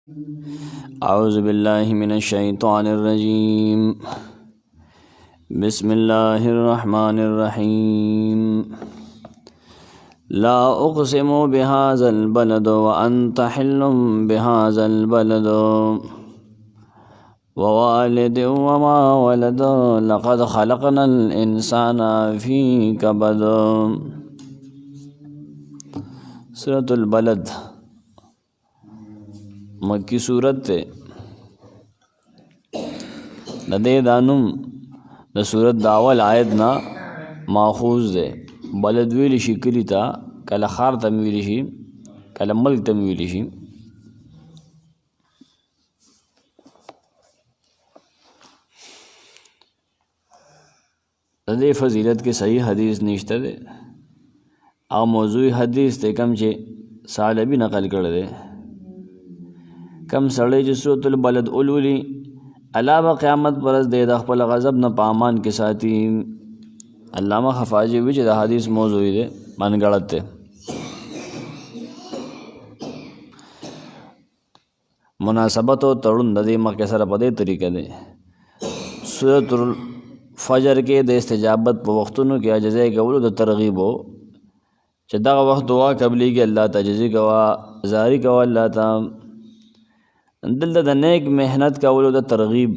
اعوذ باللہ من الشیطان الرجیم بسم اللہ الرحمن الرحیم لا اقسم بهذا البلد وانت حل بهذا البلد ووالد وما ولد لقد خلقنا الانسان فی کبد۔ سورۃ البلد مکی صورت تے دے دانم دا صورت داول آیت نا ماخوذ دے۔ بلد ویلی شی کلی تا، کل خار تم ویلی شی، کل ملک تم ویلی شی۔ دے فضیلت کے صحیح حدیث نشتہ دے، او موضوعی حدیث تے کم چے سالبی نقل کر دے۔ کم سڑے جو سورۃ البلد اولولی علاوہ قیامت پرز دے دا خپل غضب نہ پامان کے ساتھی۔ علامہ خفاجی وچ دا حدیث موضوعی دے من گڑت تے۔ مناسبت و تڑن دے مکہ سر پدے طریقہ دے۔ سورۃ الفجر کے دے استجابت پا وقتنو کیا جزے کولو دا ترغیب ہو چہ دا وقت دعا قبلی کے اللہ تا جزی کوا زاری کوا اللہ تا دل دا نیک محنت کولو دا ترغیب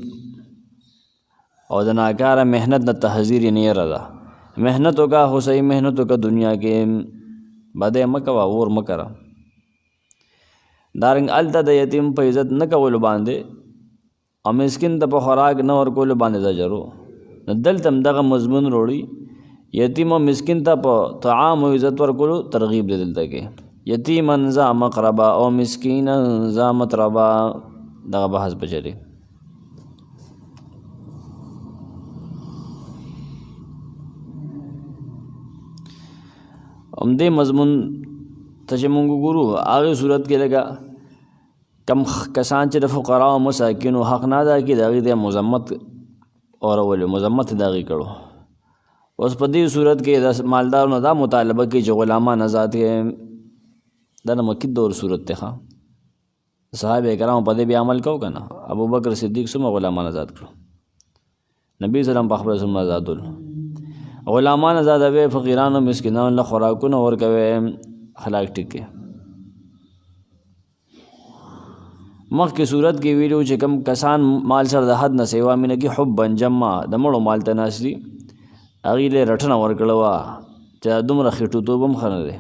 اور دا ناکارا محنت دا تحذیر نہیں رضا۔ محنتوں کا حسین محنتوں کا دنیا کے بدے مکوا اور مکرا دارنگ التا دا یتیم پا عزت نہ کولو باندے اور مسکن تا پا خوراک نہ اور کولو باندے دا جرو دل تم دا مضمون روڑی یتیم و مسکن تا پا طعام و عزت ور کولو ترغیب دے دل تا کے یتیماً ذا مقربا او مسکیناً ذا متربا دا بحث بچرے۔ دے مضمون تشمونگو گرو آغی صورت کے لگا کم کسان چر فقراء و مساکین و حق نادا کی داغی دے مذمت اور اولی مذمت داغی کرو۔ اس پدی صورت کے مالدار و دا مطالبہ کی جو غلامان آزاد ہے دا مکی دور صورت تے خواہ صحابہ کرام پدے بھی عمل کو کنا۔ ابو بکر صدیق سم غلامان آزاد کرو، نبی صلی اللہ علیہ وسلم پاخبر سم آزاد غلامان آزاد ہوئے، فقیران و مسکنان اللہ خوراکون اور کوئے خلاق ٹکے۔ مخ کی صورت کی ویڈیو چکم کسان مال سر دا حد نہ سیوا منکی حبا جمع دمڑو مال تناسری اغیلے رٹھنا ورکڑوا چا دم رخیٹو تو بم خرن دے۔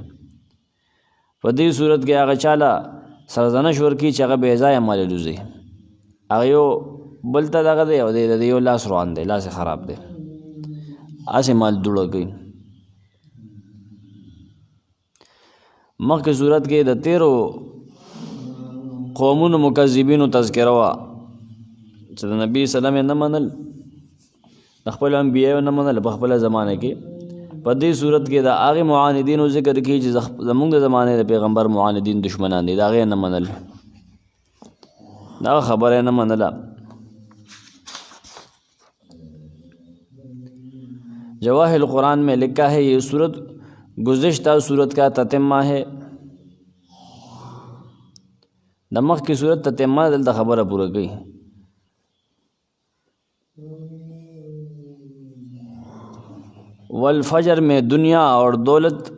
فدی صورت کے آغا چالا سرزنش ورکی چاگا بیزای مال لوزی آغیو بلتا دا دے او دے دیو لاس روان دے، لاس خراب دے، آسے مال دوڑا گئی۔ مخ کی صورت کے دا تیرو قومون مکذبین و تذکروا چا دا نبی صلی اللہ علیہ وسلم نمانل نخپل انبیاء نمانل بخپل زمانے کے۔ پدی صورت کے دا آغی معاندین و ذکر کی چیز زمونگ دا زمانے دا پیغمبر معاندین دشمنان دی دا آغی نمانل دا خبر ہے نمانلا۔ جواہر القرآن میں لکھا ہے یہ صورت گزشتہ صورت کا تتمہ ہے۔ دمخ کی صورت تتمہ دل دا خبر پورا گئی۔ والفجر میں دنیا اور دولت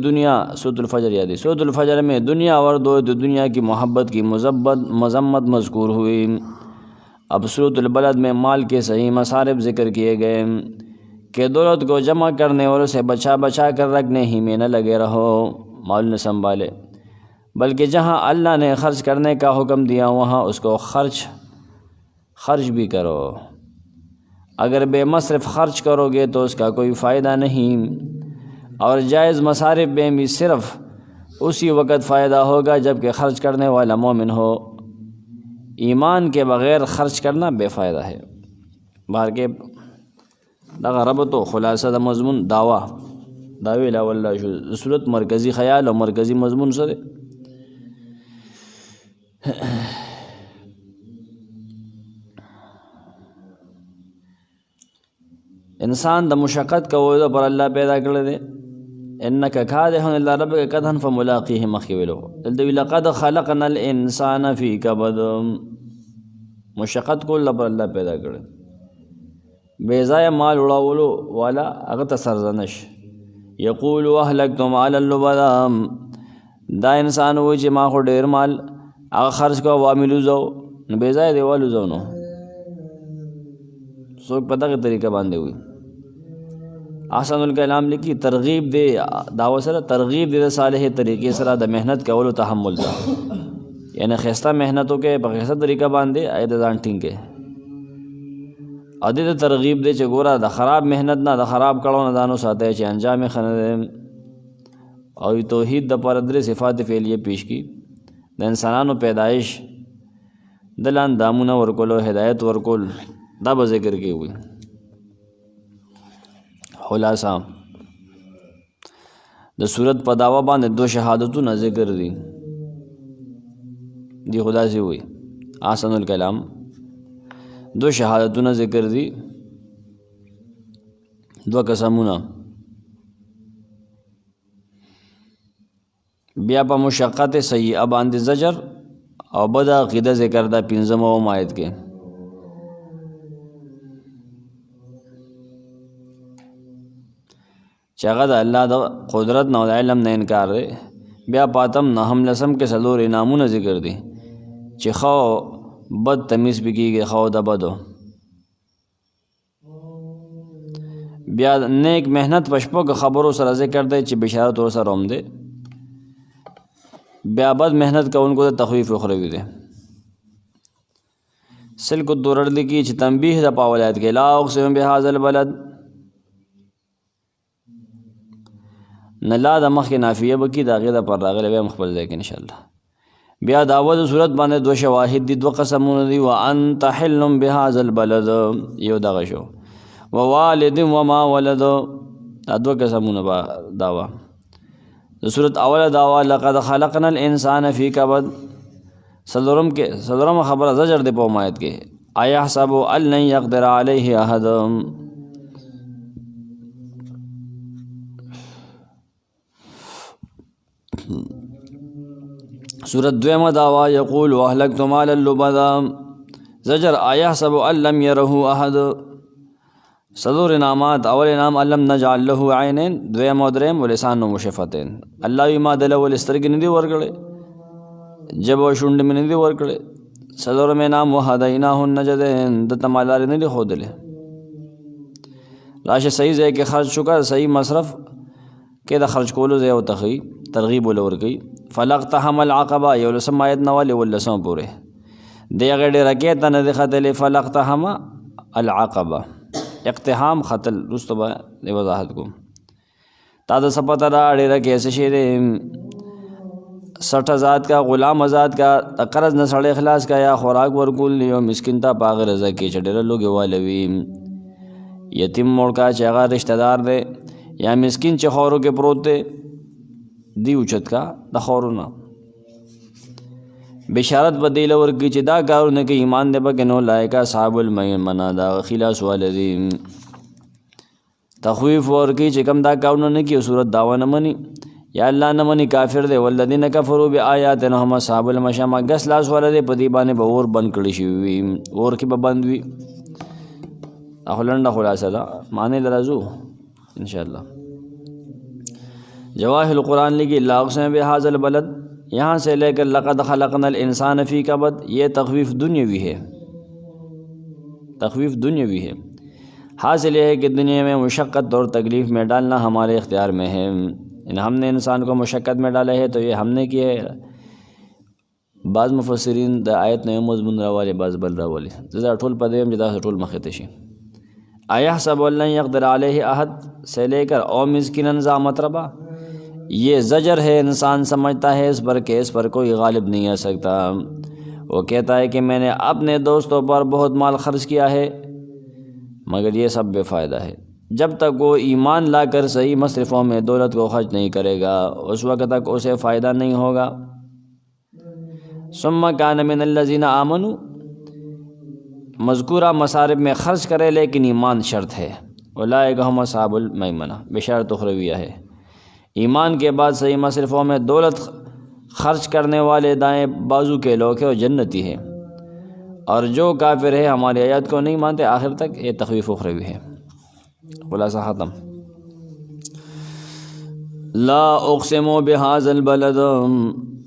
دنیا سورۃ الفجر یادی سورۃ الفجر میں دنیا اور دولت دنیا کی محبت کی مذمت مذکور ہوئی۔ اب سورۃ البلد میں مال کے صحیح مصارف ذکر کیے گئے کہ دولت کو جمع کرنے اور اسے بچا کر رکھنے ہی میں نہ لگے رہو، مال نہ سنبھالے، بلکہ جہاں اللہ نے خرچ کرنے کا حکم دیا وہاں اس کو خرچ بھی کرو۔ اگر بے مصرف خرچ کرو گے تو اس کا کوئی فائدہ نہیں، اور جائز مصارف میں بھی صرف اسی وقت فائدہ ہوگا جب کہ خرچ کرنے والا مومن ہو۔ ایمان کے بغیر خرچ کرنا بے فائدہ ہے۔ بار کے دا ربط و خلاصہ دا مضمون دعوی لا واللہ صورت مرکزی خیال و مرکزی مضمون سرے۔ انسان دا مشقت کا وعدہ پر اللہ پیدا کر دے، انک کادح الی ربک کدحا فملاقیہ مخکې ویلو دلته وی لقد خلقنا الانسان فی کبد، مشقت کول لپاره الله پیدا کړی، بے ځایه مال وړاولو والا هغه ته سرزنش. یقول اهلکت مالا لبدا، دا انسان وایي چې ما خو ډېر مال هغه خرج کو واملو زو نو بے ځایه دی والو زو، نو څوک په دغه طریقه باندې وي. احسن الکلام لیکي ترغیب دی دعوه سره، ترغیب دی د صالح طریقې سره د محنت کولو تحمل ته، یعنی خسته محنت وکړې په خسته طریقه باندې آی د ځان ټینګ کې. او دې ته ترغیب دی چې ګوره د خراب محنت نه د خراب کړو نه ځانو ساتئ چې انجام یې ښه نه دی. او توحید دپاره درې صفات فعلیه پیش کی، د انسانانو پیدایش، د لاندې اندامونه ورکول او هدایت ورکول، دا به ذکر کې وي. خلاصہ د صورت په دعوه باندې دو شهادتونه ذکر دي، دی خدا سے ہوئی احسن الکلام دو شهادتونه ذکر دي، دو قسمونه. بیا په مشقت سیئه باندې زجر او بد عقیده ذکر دا 15 آیت کې. چې هغه د الله د قدرت نه او د علم نه انکار دی. بیا پاتم نهم لسم کې څلور انعامونه ذکر دي چې خو بد تمیز پې کېږي، خو د بدو. بیا نیک محنت په شپږو خبرو سره ذکر دی چې بشارت ورسره هم دی. بیا بد محنت کوونکو ته تخویف اخروي دی. سلک الدرر لیکي چې تنبیه د په اول آیت کې لا اقسم بهذا البلد، نه لا د مخکې نافیه به کي د هغې د پر راغلی بیا خپل ځای کې انشاءالله. بیا د اول صورت باندې دو شواهد دي، دو قسمونه دي. وانت حل بهذا البلد یو دغه شو، ووالد وما ولد دا دو قسمونه به دعوه. د صورت اوله دعوه لقد خلقنا الانسان فی کبد، صدرم خبره زجر دی په آیت کې. ایحسب ان لن یقدر علیه احد، صورت دویمه دعوه یقول واهلکت مالا لبدا، زجر ایحسب ان لم یره احد. صدور انعامات، اول انعام علم نجعل له عینین، دویم او دریم ولسان و مشفتین. الله وی ما دله ولسترګې نه دي ورکړې، جبه او شونډې مې نه دي ورکړې. صدورم انعام وهدیناه النجدین، دته ما لارې نه دي ښودلې. راشه صحیح ځای کې خرج شو، صحیح مصرف کې د خرج کولو ځای او تخی ترغیب ول ورکوي. فلقتحم العقبه یولسم آیت نه والې ولسم پورې دی هغې ډېره کې ته نه دي ختلې. فلقتحم العقبه اقتحام ختل، رستو به د وضاحت کوم. تا د څه پته ده ډېره کې څه شی دی، 60 آزاد کا، غلام آزاد کا، د قرض نه سړی خلاص کا، یا خوراک ورکول یو مسکین ته په هغې رضا کې چې ډېره لوږې واله وي. یتیم موړ کا چې هغه رشته دار دی، یا مسکین چې خورو کې پروت دی، دی اوچت کا د خورونه. بشارت به دی له ورکړي چې دا کارونه کې ایمان دی پکې نو لایقه اصحاب المیمنه د هغه خلاص واله دي. تخویف ورکړي چې کوم دا کارونه نه کوي، صورت دعوه نه مني یا الله نه مني کافر دی. والذین کفروا بآیاتنا هم اصحاب المشأمه، ګس لاس واله دی په دې باندې به اور بند کړي شوي وي، اور کې به بند وي. اخو لنډه خلاصه ده، معنی لرازو انشاءاللہ. جواہر القرآن لگی لا اقسم بهذا البلد، یہاں سے لے کر لقد خلقنا الانسان فی کبد، یہ تخویف دنیاوی ہے، تخویف دنیاوی ہے. حاصل یہ ہے کہ دنیا میں مشقت اور تکلیف میں ڈالنا ہمارے اختیار میں ہے. ہم نے انسان کو مشقت میں ڈالا ہے تو یہ ہم نے کیا ہے. بعض مفسرین د آیت نه مضمون راوالی، بعض بل راوالی. زه ټول په دې هم چې تاسو ټول مخې ته شي. ایحسب ان لن یقدر علیہ احد سے لے کر او مسکیناً ذا مطربہ، یہ زجر ہے. انسان سمجھتا ہے اس پر کہ اس پر کوئی غالب نہیں آ سکتا. وہ کہتا ہے کہ میں نے اپنے دوستوں پر بہت مال خرچ کیا ہے، مگر یہ سب بے فائدہ ہے. جب تک وہ ایمان لا کر صحیح مصرفوں میں دولت کو خرچ نہیں کرے گا، اس وقت تک اسے فائدہ نہیں ہوگا. ثم کان من الذین آمنوا، مذکورہ مصارف میں خرچ کرے لیکن ایمان شرط ہے. اولئک هم اصحاب المیمنہ، بشارت اخرویہ ہے. ایمان کے بعد صحیح مصرفوں میں دولت خرچ کرنے والے دائیں بازو کے لوگ ہیں اور جنتی ہیں، اور جو کافر ہے ہماری آیات کو نہیں مانتے آخر تک، یہ تخویف اخروی ہے۔ خلاصہ ختم۔ لا اقسم بهذا البلد،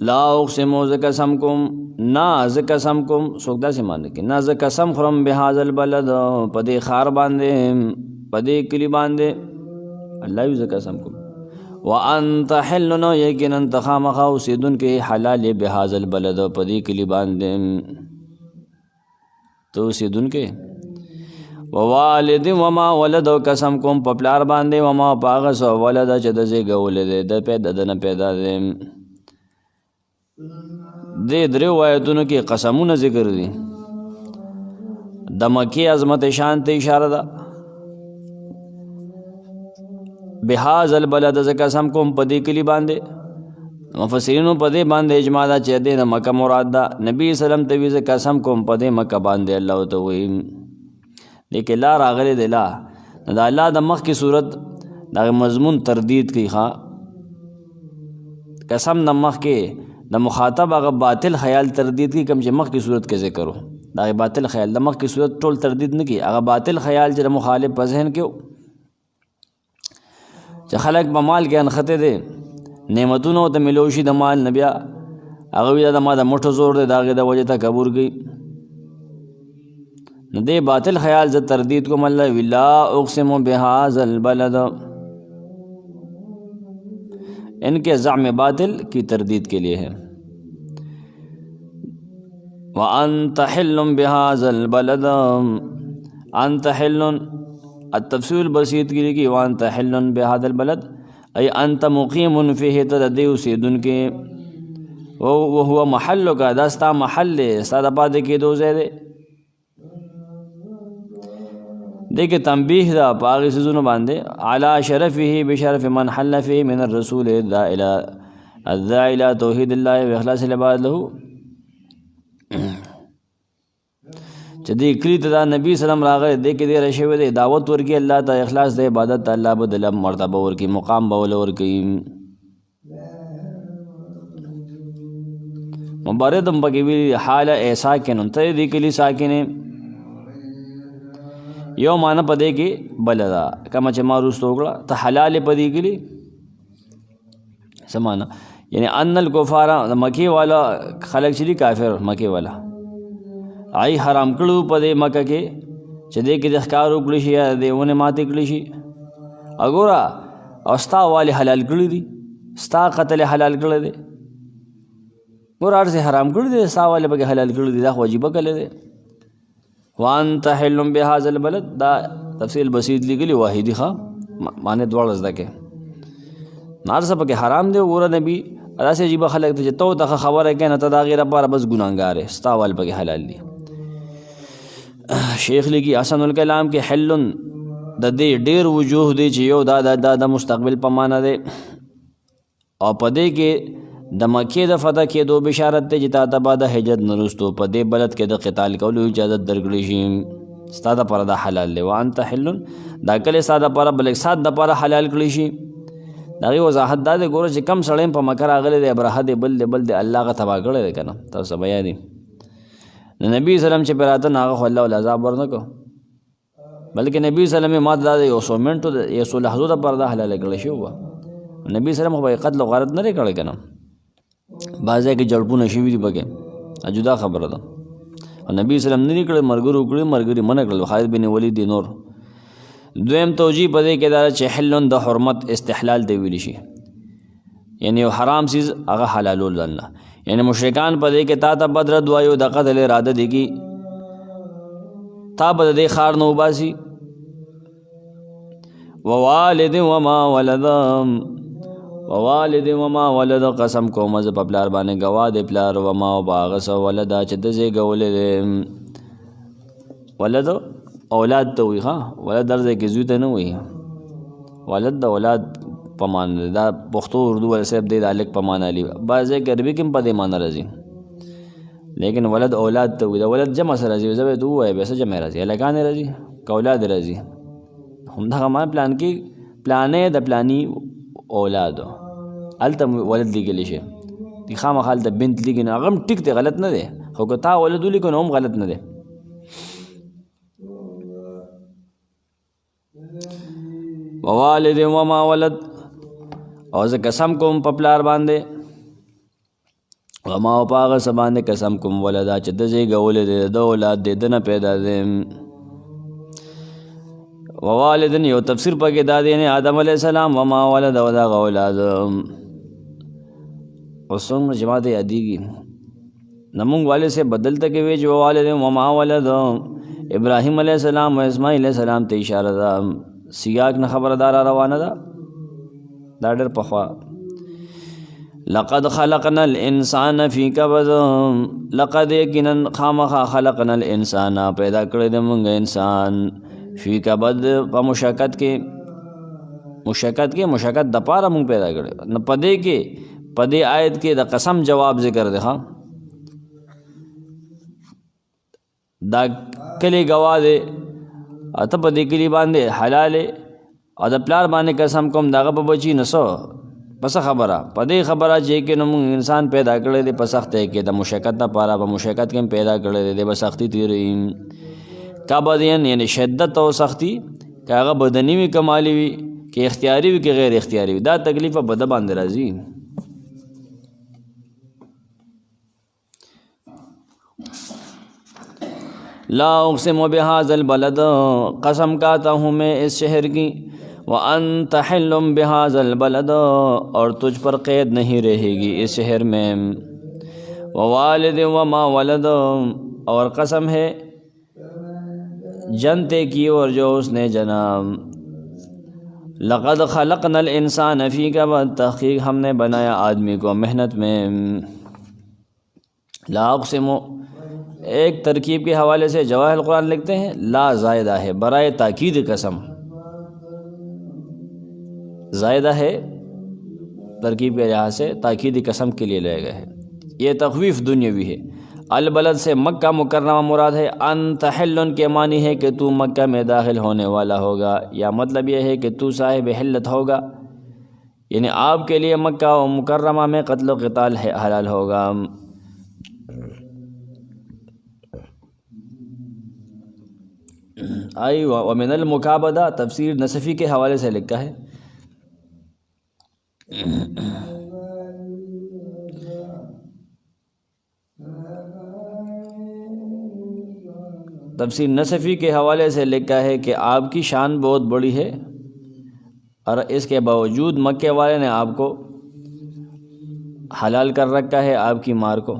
لا اقسم ز قسم کم، نا ز قسم کم سوکدا سے مان کے نا ز قسم خرم بهذا البلد، پدے خار باندے پدے کلی باندے، اللہ ز قسم کم، وانت حل نو یقینا تخامخا اوسیدن کے حلال بهذا البلد، پدے کلی باندے تو اوسیدن کے، ووالد وما ولد قسم کوم په پلار باندې وما پاغس ولد چې د زیږولې دی د پیدا د نه پیدا دی۔ دې درې آیتونو کې قسمونه ذکر دي، د مکی عظمت شان ته اشاره ده۔ بهذا البلد ز قسم کوم په دې کلی باندې، مفسرینو په دې باندې اجماع ده چې د مکه مراد ده، نبی سلام ته وی قسم کوم په دې مکه باندې الله ته وی، لیکن لا راغلی دی لا دا اللہ دا مخ کی صورت دا مضمون تردید کی خواہ قسم دا مخ کے دا مخاطب اگر باطل خیال تردید کی کم چے مخ کی صورت کے ذکر ہو، دا باطل خیال دا مخ کی صورت ٹول تردید نہیں کی، اگر باطل خیال چے مخالف پذہن کیوں چے خلق بمال کے انخطے دے نعمتونو تا ملوشی دا مال نبیا اگوی دا ما دا مٹھو زور دے داغی دا وجہ تا کبور گئی، دے باطل خیال ز تردید کو ملا لا اقسم بهذا البلد، ان کے زعم باطل کی تردید کے لیے ہے۔ وانت حل بهذا البلد، انت حل التفسیر البسیط کی لکھی وانت حل بهذا البلد ای انت مقیم فیہ تدی اسیدن کے، وہو محل کا دستا محل سادہ پادے کے دو زیدے، دیکھیں تنبیح دا پاغی سزونو باندے علی شرفی بشرف من حل فی من الرسول الداعی توحید اللہ و اخلاص العباد لہو، چدی کلی تدا نبی سلام راغے دیکھ دے رشوے دے دعوت ورکی اللہ تا اخلاص دے عبادت تا اللہ بدل مرتبہ ورکی مقام باول ورکی، مباردم پکی حال اے ساکنن تے دی کلی ساکنے یو معنی پدے کی بلدا کما چه معروض توکڑا تا حلال پدی کے لی سمانا، یعنی ان الکفارا مکی والا خلق چلی کافر مکی والا آئی حرام کڑو پدے مکہ کے چه دے کی دخکارو کلیشی یا دے اونے ماتے کلیشی، اگورا استا والی حلال کڑی دی، ستا قتل حلال کڑی دے، گورا سے حرام کڑی دے، ستا والی پاک حلال کڑی دی، دا واجبہ کلے دے۔ وانت حل بهذا البلد دا تفصیل بسیط لگلی واحدی خواہ مانے دوار رزدہ کے نارسا پاک حرام دے گورا نبی ادا سے عجیبہ خلق تھے تو تخ خبر ہے کہ نتا دا غیر پارا بس گناہگار ہے، ستا وال پاک حلال دی۔ شیخ لگی حسن الکلام کے حلن دا دے دیر وجوہ دے چیو دا دا دا دا مستقبل پمانا دے، اور پدے کے دا مکی دا فتح کے دو بشارت تے جتا تبا دا حجت نرستو پا دے بلد کے دا قتال کولو اجازت درگلیشیم ستا دا پارا دا حلال لے، وانتا حلن دا کلے ستا دا پارا بلک سات دا پارا حلال کلیشیم، دا غی وضاحت دا دے گورا چی کم سڑیم پا مکر آگلے دے ابرہ دے بل دے اللہ کا تبا کرے دے کنا تو سب بیا دی نبی صلی اللہ علیہ وسلم چی پیراتا ناغا خو اللہ والعذاب ورنکو، بلکہ نبی صلی اللہ علیہ وسلم مات دا دے یسو منٹو دے یسو لحظو دا پارا دا حلال کلیشی ہوا، نبی صلی اللہ علیہ وسلم قتل و غارت نرے کرے کنا، بعضے کی جڑپو نشیوی دی بگے جدا خبر دا، اور نبی صلی اللہ علیہ وسلم نری کرے مرگری منع کرے، خالد بن ولید دی نور۔ دویم توجیہ پدے کے دارا چے حلن دا حرمت استحلال دے ویلی شی، یعنی حرام چیز اگا حلالو لننا، یعنی مشرکان پدے کے تا تا بدر دعایو دا قتل ارادہ دے کی تا بد دے خار نو باسی، ووالد وما ولدم ووالد وما ولد قسم کو مز پپلار بانے گوا دے پلار وما باغس ولدا چدزے گولے دے ولد اولاد تو ہوئی، ہاں ولد درزے کی زویتے نہ ہوئی، ولد دا اولاد پمان دا پختو اردو والا صاحب دے دا لک پمان علی بعضے کہ عربی کم پدے مانا رضی، لیکن ولد اولاد تو ہوئی دا ولد جمع سے رضی زبے تو ہے بیسا جمع رضی الکانے رضی کا اولاد رضی، ہم دا ہمان پلان کی پلانے دا پلانی اولاد الته ولد لیکلی شي دی خامخا هلته بنت لیکي نو هغه هم ټیک دی غلط نه دی خو که تا ولد ولیکو نو هم غلط نه دی. ووالد وما ولد او زه قسم کوم په پلار باندې وما او په هغه څه باندې قسم کوم ولدا چې د زیږولی دی د اولاد دی د نه پیدا دی. ووالدن یو تفسیر پکې دا دی نه آدم علیہ السلام وما ولد او دغه اولاد اوس څنګه جماعت یادېږي نمونږ والد سے بدلته کې وی چې ووالد وما ولد ابراهیم علیہ السلام و اسماعیل علیہ السلام ته اشاره ده سیاق نه خبردار روانه ده دا ډېر پخوا. لقد خلقنا الانسان فی کبد لقد یقینا خامخا خلقنا الانسان پیدا کړی د موږ انسان فی کبد په مشقت کې مشقت د پاره موږ پیدا کړی نه پدې کې پدې آیت کې د قسم جواب ذکر دی ها دا کلی گواه دی اته په دې کلی باندې حلال او د پلار باندې قسم کوم داغه په بچی نسو پس خبره پدې خبره چې کې نو انسان پیدا کړی دی په سخت کې د مشقت د پاره په مشقت کې پیدا کړی دی په سختی تیری کابدین یعنی شدت او سختی کاغه بدنی وی کمالی وی کې اختیاری وی کې غیر اختیاری وی دا تکلیف په بد باندې راځي. لا اقسم بهذا البلد قسم کہتا ہوں میں اس شہر کی وانت حل بهذا البلد اور تجھ پر قید نہیں رہے گی اس شہر میں. ووالد وما ولد اور قسم ہے جنتے کی اور جو اس نے جنا. لقد خلقنا الانسان فی کبد تحقیق ہم نے بنایا آدمی کو محنت میں. لا اقسم ایک ترکیب کے حوالے سے جواہر القرآن لکھتے ہیں لا زائدہ ہے برائے تاکید قسم زائدہ ہے ترکیب کے لحاظ سے تاکید قسم کے لیے لے گئے ہے. یہ تخویف دنیاوی ہے. البلد سے مکہ مکرمہ مراد ہے. انت حل کے معنی ہے کہ تو مکہ میں داخل ہونے والا ہوگا یا مطلب یہ ہے کہ تو صاحب حلت ہوگا یعنی آپ کے لیے مکہ و مکرمہ میں قتل و قتال حلال ہوگا. ومن المکابدہ تفسیر نصفی کے حوالے سے لکھا ہے تفسیر نصفی کے حوالے سے لکھا ہے کہ آپ کی شان بہت بڑی ہے اور اس کے باوجود مکے والے نے آپ کو حلال کر رکھا ہے آپ کی مار کو.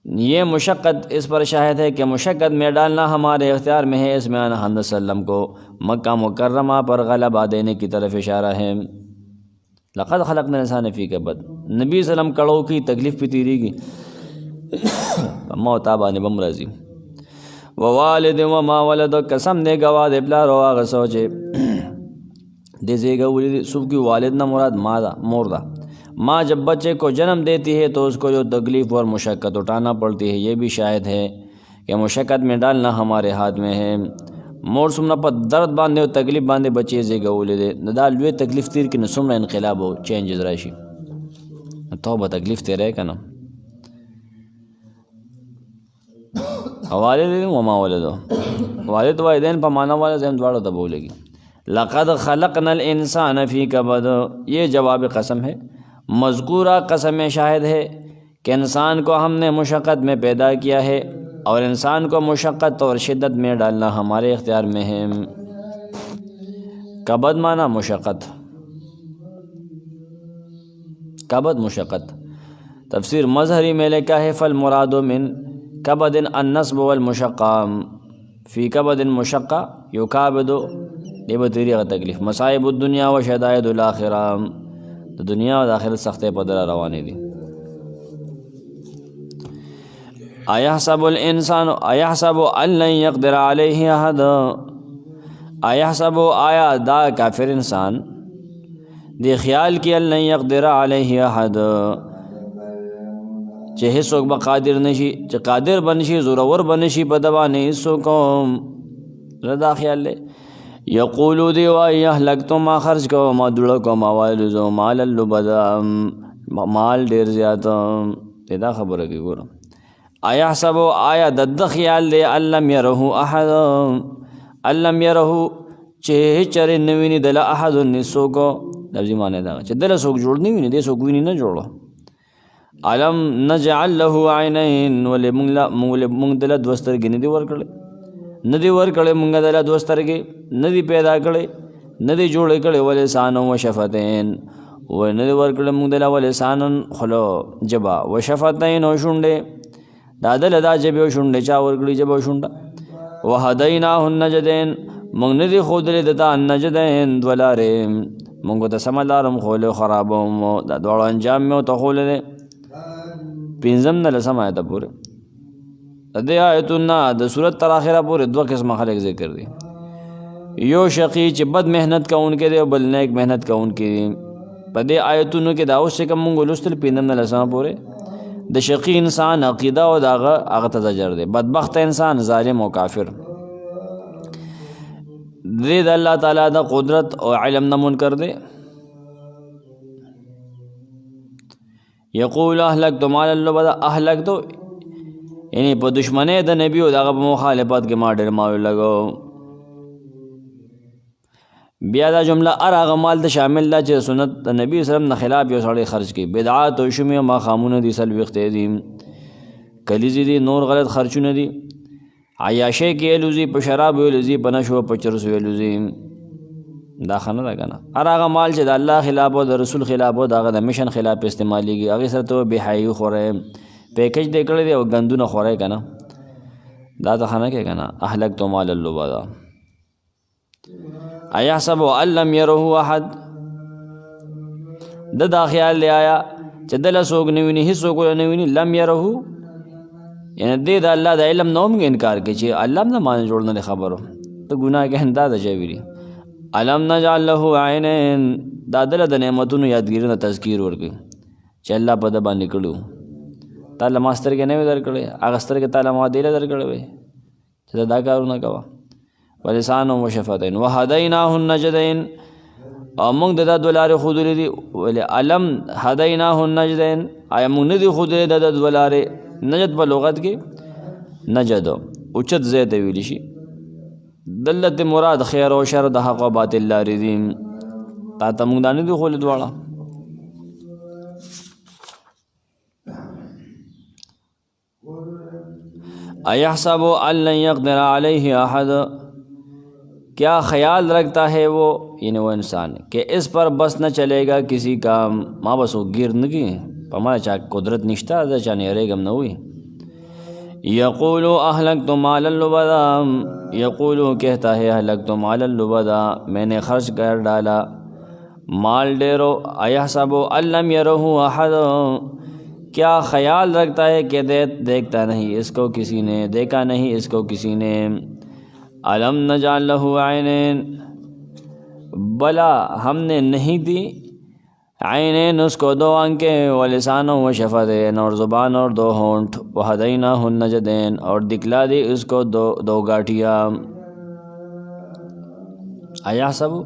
یہ مشقت اس پر شاہد ہے کہ مشقت میں ڈالنا ہمارے اختیار میں ہے. اس میں آنا حمد وسلم کو مکہ مکرمہ پر غلبہ دینے کی طرف اشارہ ہے. لقد خلقنا الانسان فی کبد نبی وسلم کڑوں کی تکلیف پی تیری کی موتابان بم رضی. ووالد وما ولد قسم دے گواہ دے پلار و آغا سوچے دے زیگا ولید سب کی والد نہ مراد ماں دا مور دا. ماں جب بچے کو جنم دیتی ہے تو اس کو جو تکلیف اور مشقت اٹھانا پڑتی ہے یہ بھی شاہد ہے کہ مشقت میں ڈالنا ہمارے ہاتھ میں ہے. مور سمنا پر درد باندھے و تکلیف باندھے بچے زیگا ولید ندال لوے تکلیف تیر کی نسمنا انقلاب ہو چینجز راشی توبہ تکلیف تیرے کا نا. والد وما ولد والد والدین پا مانا والا زیم دوارا تا بولے گی. لقد خلقنا الانسان فی کبد یہ جواب قسم ہے. مذکورہ قسم شاہد ہے کہ انسان کو ہم نے مشقت میں پیدا کیا ہے اور انسان کو مشقت اور شدت میں ڈالنا ہمارے اختیار میں ہے. کبد مانا مشقت کبد مشقت. تفسیر مظہری میں لکھا ہے فالمراد من کبد النصب والمشقہ فی کبد مشقہ یکابد یہ بطیری کا تکلیف. مصائب الدنیا و شدائد الاخرہ تو دنیا و آخرت سخت پدرہ روانی دی. ایحسب الانسان ایحسب ان لن یقدر علیہ احد ایحسب آیا دا کافر انسان دی خیال کی ان لن یقدر علیہ احد چه هیڅوک به قادر نشي چې قادر بنشي زورور بنشي په دبا نه هیڅوک ردا خیال لے یقولو دی وائی اهلکتو ما خرج کو ما دړه کو ما والزو مال اللبدا مال ډیر زیات دا خبره کی ګورم ایحسب آیا د خیال دی علم يره احد علم يره چې چر نویني دل احد نسوکو لفظی معنی دا چې دل سوک جوړ نه ویني دې سوک ویني نه جوړو علم نجعل له عینین ول مونږ دل دوسترګې نه دی ورکړل نه دی ورکړل مونږ دل دوسترګې نه دی پیدا کړې نه دی جوړ کړې ولسان او شفتین و نه دی ورکړل مونږ دل ولسان خلو جبا وشفتین او شونډې دا دل دا جبه او شونډې چا ورکړي جبه او شونډه وهدیناه النجدین مونږ نه دی خودلې دتا النجدین دولارې مونږ ته سملارم خول خرابوم دا دوړ انجام مې ته خولې پنځم نه لسم آیت پورې د آیتونه د صورت تر اخره پورې دوه قسمه خلک ذکر دي یو شقی چې بد محنت کوونکی دی او بل نیک محنت کوونکی دی په دې آیتونو کې دا اوس چې کوم مونږ لوستل پنځم نه لسم پورې د شقی انسان عقیده او هغه ته زجر دی بدبخت انسان ظالم او کافر دې د الله تعالی د قدرت او علم نه منکر دی یقول اهلکت مال اللبدا اهلکت یعنی په دشمنی د نبی او دغه مخالفت کې ما ډېر مال لګو بیا دا جمله ارغه مال ته شامل ده چې سنت د نبی صلی الله علیه وسلم نه خلاف یو سړی خرج کی بدعات او شومی ما خامونه دي سل وخت دي کلیزی دي نور غلط خرچونه دي عیاشی کې لوزي په شراب لوزي په نشو په چرس لوزي دا خنه ده کنه ارغه مال چې د الله خلاف او د رسول خلاف او دغه د مشن خلاف استعماليږي هغه سره ته بهای خوره پیکج دې کړی دی او غندونه خوره کنه دا ته خنه کې کنه اهلکت مال اللبدا ایحسب ان لم يره احد دا خیال لے آیا چې دل سوګ نیویني هیڅ سوګ نیویني لم يره یعنی دې د الله د علم نوم انکار کوي چې الله نه مان جوړ نه خبرو ته ګناه کې هندا د جویری علم نجعل له عینین دا دل د نعمتونو یادګیری نه تذکیر ورکړي چې الله په د باندې کړو تعالی ماستر کې نه درکړي هغه ستر کې تعالی ما دی درکړي چې دا کارونه کوه ولسان و شفتین وهدیناه النجدین او موږ د دولار خودلې دي ول علم هدیناه النجدین آیا موږ نه دي خودلې د دولار نجد په لغت کې نجد اوچت زید ویل شي دلت مراد خیر او شر د حق او باطل لري دي تا ته موږ نه دي خولې دواړه ایحسب ان لن يقدر عليه احد کیا خیال رکھتا ہے وہ یعنی وہ انسان کہ اس پر بس نہ چلے گا کسی کا ماں بس وہ گر نگی ہمارا چاہ قدرت نشتہ دا چاہنے ریگم نہ ہوئی یقولو اہلکت مال اللبدا یقولو کہتا ہے اہلکت مال اللبدا میں نے خرچ کر ڈالا مال ڈیرو ایحسب ان لم يره احد کیا خیال رکھتا ہے کہ دیکھتا نہیں اس کو کسی نے دیکھا نہیں اس کو کسی نے علم نجعل له عینین بلا ہم نے نہیں دی عینین اس کو دو آنکھیں ولسان و شفتین اور زبان اور دو ہونٹ وہدیناہ النجدین اور دکھلا دی اس کو دو گاٹھیاں ایحسب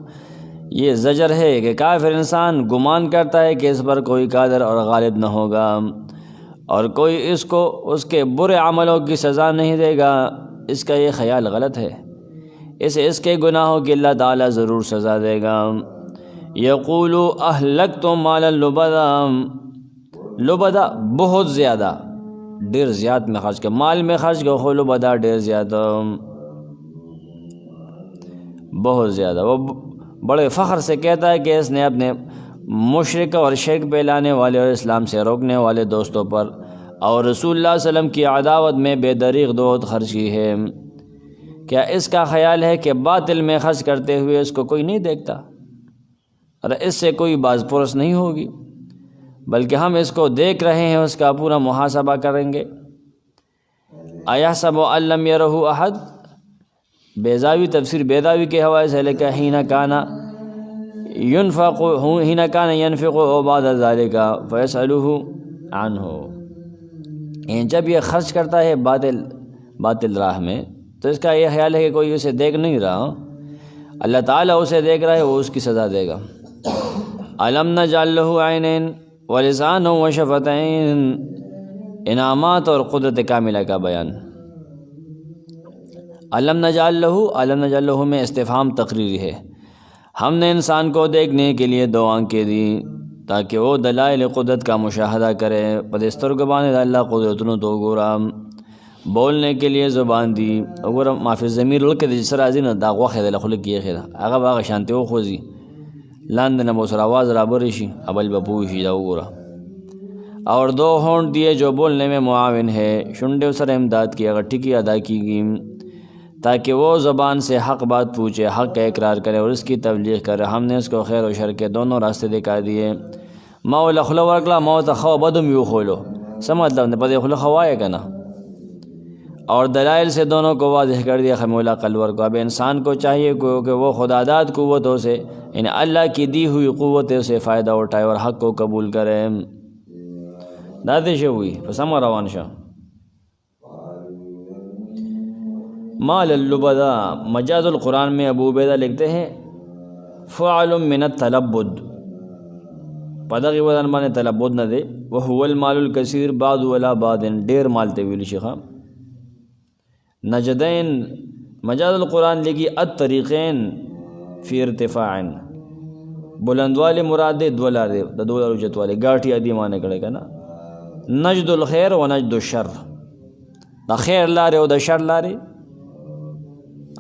یہ زجر ہے کہ کافر انسان گمان کرتا ہے کہ اس پر کوئی قادر اور غالب نہ ہوگا اور کوئی اس کو اس کے برے عملوں کی سزا نہیں دے گا اس کا یہ خیال غلط ہے اس کے گناہوں کی اللہ تعالیٰ ضرور سزا دے گا یقولو اہلکت مال اللبدا لبدا بہت زیادہ ڈیر زیاد میں خرچ کر مال میں خرچ کر خو لبدا ڈیر زیادہ بہت زیادہ وہ بڑے فخر سے کہتا ہے کہ اس نے اپنے مشرک اور شرک پھیلانے والے اور اسلام سے روکنے والے دوستوں پر اور رسول اللہ صلی اللہ علیہ وسلم کی عداوت میں بے دریغ دولت خرچ کی ہے کیا اس کا خیال ہے کہ باطل میں خرچ کرتے ہوئے اس کو کوئی نہیں دیکھتا اور اس سے کوئی باز پرس نہیں ہوگی بلکہ ہم اس کو دیکھ رہے ہیں اس کا پورا محاسبہ کریں گے ایحسب ان لم يره احد بیضاوی تفسیر بیضاوی کے حوالے سے لکھا حین کان ينفق بعد ذلك فيسأله عنه جب یہ خرچ کرتا ہے باطل راہ میں تو اس کا یہ خیال ہے کہ کوئی اسے دیکھ نہیں رہا اللہ تعالیٰ اسے دیکھ رہا ہے، وہ اس کی سزا دے گا۔ الم نجعل لہ عینین ولسانا وشفتین، انعامات اور قدرت کاملہ کا بیان۔ الم نجعل لہ میں استفہام تقریری ہے۔ ہم نے انسان کو دیکھنے کے لیے 2 آنکھیں دی تاکہ وہ دلائل قدرت کا مشاہدہ کرے، پدستر گبانے اللہ قدرتنو تو گورا، بولنے کے لیے زبان دی وګوره معافی ضمیر ولکه د سره راځي نه دا غوښه د خلک یې خیر هغه باغ شانتی او خوځي لاندې نه سره आवाज رابر شي ابل بپو شي دا وګوره۔ اور 2 ہونٹ دیے جو بولنے میں معاون ہے، شنڈے سر امداد کی اگر ٹکی ادا کی گئی تاکہ وہ زبان سے حق بات پوچھے، حق کا اقرار کرے اور اس کی تبلیغ کرے۔ ہم نے اس کو خیر و شر کے دونوں راستے دکھا دیے۔ ما لخلو ورکلا ما تخو بدم یو خولو سمجھ لو پدے خلو خوائے کنا، اور دلائل سے دونوں کو واضح کر دیا خمیولہ قلور کو۔ اب انسان کو چاہیے کہ وہ خداداد قوتوں سے یعنی اللہ کی دی ہوئی قوتوں سے فائدہ اٹھائے اور حق کو قبول کرے۔ دادش ہوئی فسم روان شاہ مال اللبدا۔ مجاز القرآن میں ابو عبیدہ لکھتے ہیں فعل من التلبد، پدغی وزن بانے تلبد نہ دے، وهو المال الکثیر بعض ولا بعض، ڈیر مال طویل شیخا۔ نجدین مجاز القرآن لگی الطریقین فی ارتفاع، بلند والے مراد دے دولار دے دولار اجت والے گاٹھی ادی مانے کڑے کا نا، نجد الخیر و نجد الشر، دا خیر لارے و دا شر لارے۔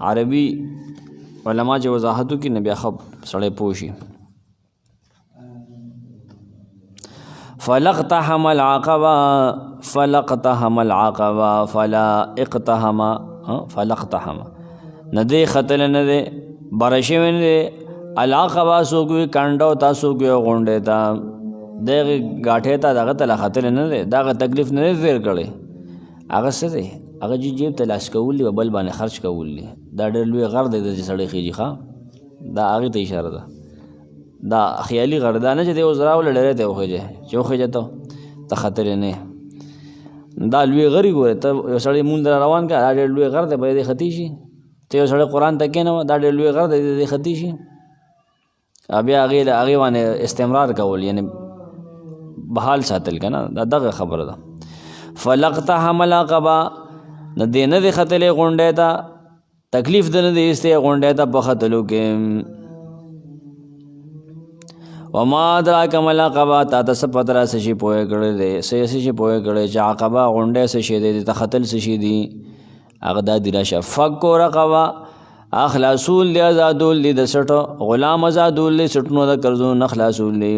عربی علماء جو وضاحتو کی نبی خب سڑے پوشی۔ فلقتحم العقبہ فلقتحم العقبہ فلا اقتحم فلقتحم، ندے خطل ندے برشوی ندے العقبہ سوکوی کانڈو تا سوکوی غنڈے تا دیغ گاٹھے تا داغا تلا خطل ندے، داغا تکلیف ندے دیر کرے، آغا سے دے آغا جی جیب تلاش کول لی و بل بانے خرچ کول لی، دا ڈیر لوی غر دے دا جی سڑے خیجی خواہ، دا آغی تا اشارہ دا دا خیالی غر دا نا چا دے وزراو لڑے تے وخیجے چو خیجے تا خطر نے دا لوی غری گورے تا یو سڑے مون در روان کا دا ڈیر لوی غر دے بای دے خطیشی، تا یو سڑے قرآن تکے نا دا ڈیر لوی غر دے خطیشی، ابھی آگے وانے استمرار کول یعنی بحال ساتل کا نا دا دغ خبر دا۔ فلقتحم العقبہ ندے ندے خطلے غنڈے تا تکلیف دے ندے استے غنڈے تا پخطلو کے۔ وما ادراک ما العقبہ تا تا سب پترہ سشی پوئے کڑے دے سشی پوئے کڑے چا عقبہ غنڈے سشی دے تا خطل سشی دی اغدا دی راشا فکو رقبہ اخلاصول دی ازادول دی دا سٹو غلام ازادول دی سٹنو دا کرزون اخلاصول دی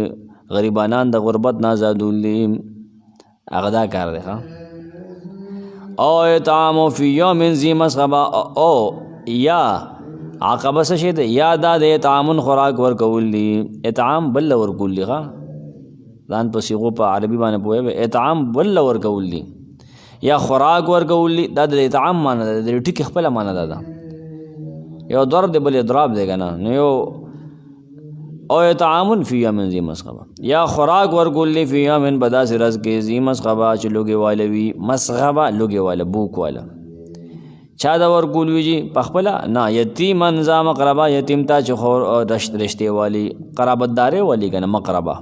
غریبانان دا غربت نازادول دی اغدا کار دے خواہ۔ او اطعامو فی یوم ذی مسغبہ او یا عقبہ سشید یا دا دے اطعامن خوراک ورکول دی، اطعام بل ورکول دی خواہ دان پسیغو پا عربی بانے پوئے بے اطعام بل ورکول دی یا خوراک ورکول دی، دا دے اطعام مانا دا دے ٹھیک اخپلا مانا دا یو ضرب دے بل اضراب دے گا نا نیو او اطعامن فی یوم ذی مسغبہ یا خوراک ورکول دی فی یوم بدا سے رزق ذی مسغبہ چھ لوگے والے وی مسغبہ لوگے والا بوک والا چا دا ورکول وی جی پخپلا نا یتیم انزا مقربہ یتیم تا چھ خور رشتے والی قرابت دارے والی کنا مقربہ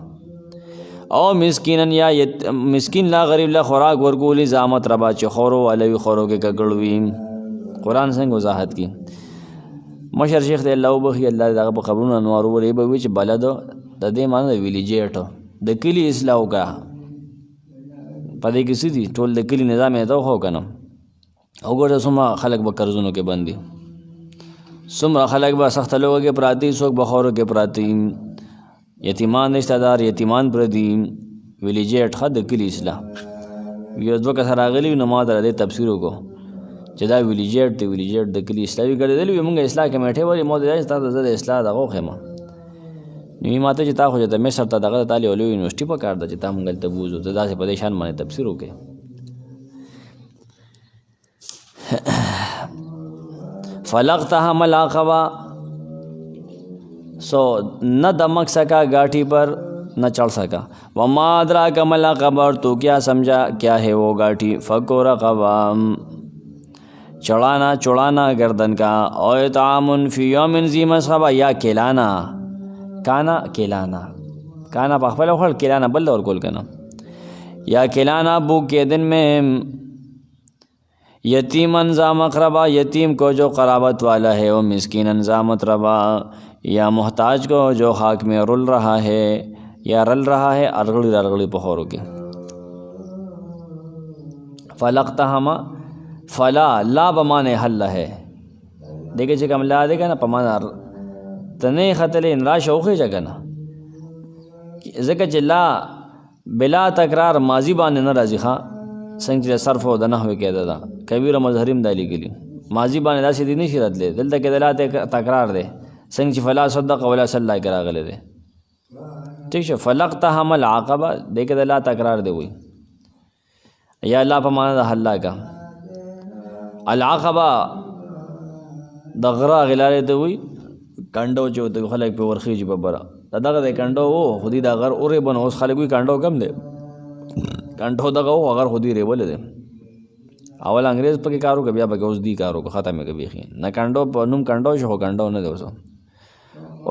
او مسکینن یا مسکین لا غریب لا خوراک ورکولی زامت ربا چھ خورو والا وی خورو کے کگڑوی۔ قرآن سنگ وضاحت کی مشر شیخ دے اللہ بخی اللہ دا په قبرونو انوارو ولی بوی چې بلدو د دې معنی د ویلیجیټو د کلی اصلاح کا پدې کې سدي ټول د کلی نظام یې ته خو کنه وګوره سمه خلق به قرضونو کې باندې سمه خلق به سخت لوګو کې پراتی سوک بخورو کې پراتی یتیمان رشتہ دار یتیمان پردي ویلیجیټ خد کلی اصلاح یو دوه کسر راغلی نو ما در دې تفسیر وکړو چې دا ویلیجیټ دی ویلیجیټ د کلی اصلاحي ګرځېدلی وي مونږ اصلاح کمیټې ولې مو د تا د زه د اصلاح دغه وښیم نو ماته چې تا خو چې د مصر ته دغه د تالي لوی یونیورسټي په کار ده چې تا مونږ هلته بوځو ته داسې په دې شان باندې تفسیر وکړې فلقتحم العقبہ سو نہ دمک سکا گاٹھی پر نہ چڑھ سکا۔ وما ادراک ما العقبہ، تو کیا سمجھا کیا ہے وہ گاٹھی؟ فکو رقبہ چڑانا گردن کا، او اطعام فی یوم ذی مسغبہ، یا کھلانا، کانا پخپل خل کھلانا بل اور کول کنا، یا کھلانا بھوک کے دن میں، یتیمن ذا مقربہ، یتیم کو جو قرابت والا ہے، وہ مسکینن ذا متربہ، یا محتاج کو جو خاک میں رل رہا ہے ارغڑی پخورو کی۔ فلقتہما، فلا لا بمانے حل ہے، دیکھے چکم لا دے گا نا پمانا تنے خطلے انرا شوخی جگہ نا، ذکر چلا بلا تکرار ماضی بانے نہ رازی خواہ سنگ چلے صرف ہو دنہ ہوئے کہہ دا کبیر مظہرم دالی گلی ماضی بانے دا سیدھی نہیں شرط لے دل تک دلا تکرار دے سنگ چی فلا صدق ولا صلی کرا غلے دے، ٹھیک شو فلقتہم العقبہ دیکھے دلا تکرار دے ہوئی، یا اللہ پا مانا دا حلہ کا، العقبہ دا غرا غلالے دے ہوئی کنڈو چو دے خلق پہ ورخیجی پا برا دا دغه دے کنڈو ہو خودی دا غر او ریبن اس خلق ہوئی کنڈو کم دے کنڈو دغه ہو اگر خودی ریبولے دے اول انگریز پا کی کارو کبیا پا کہ اس دی کارو کو ختم ہے کبھی خین نا کنڈو پا نم کنڈو شو کنڈو نا دے اسو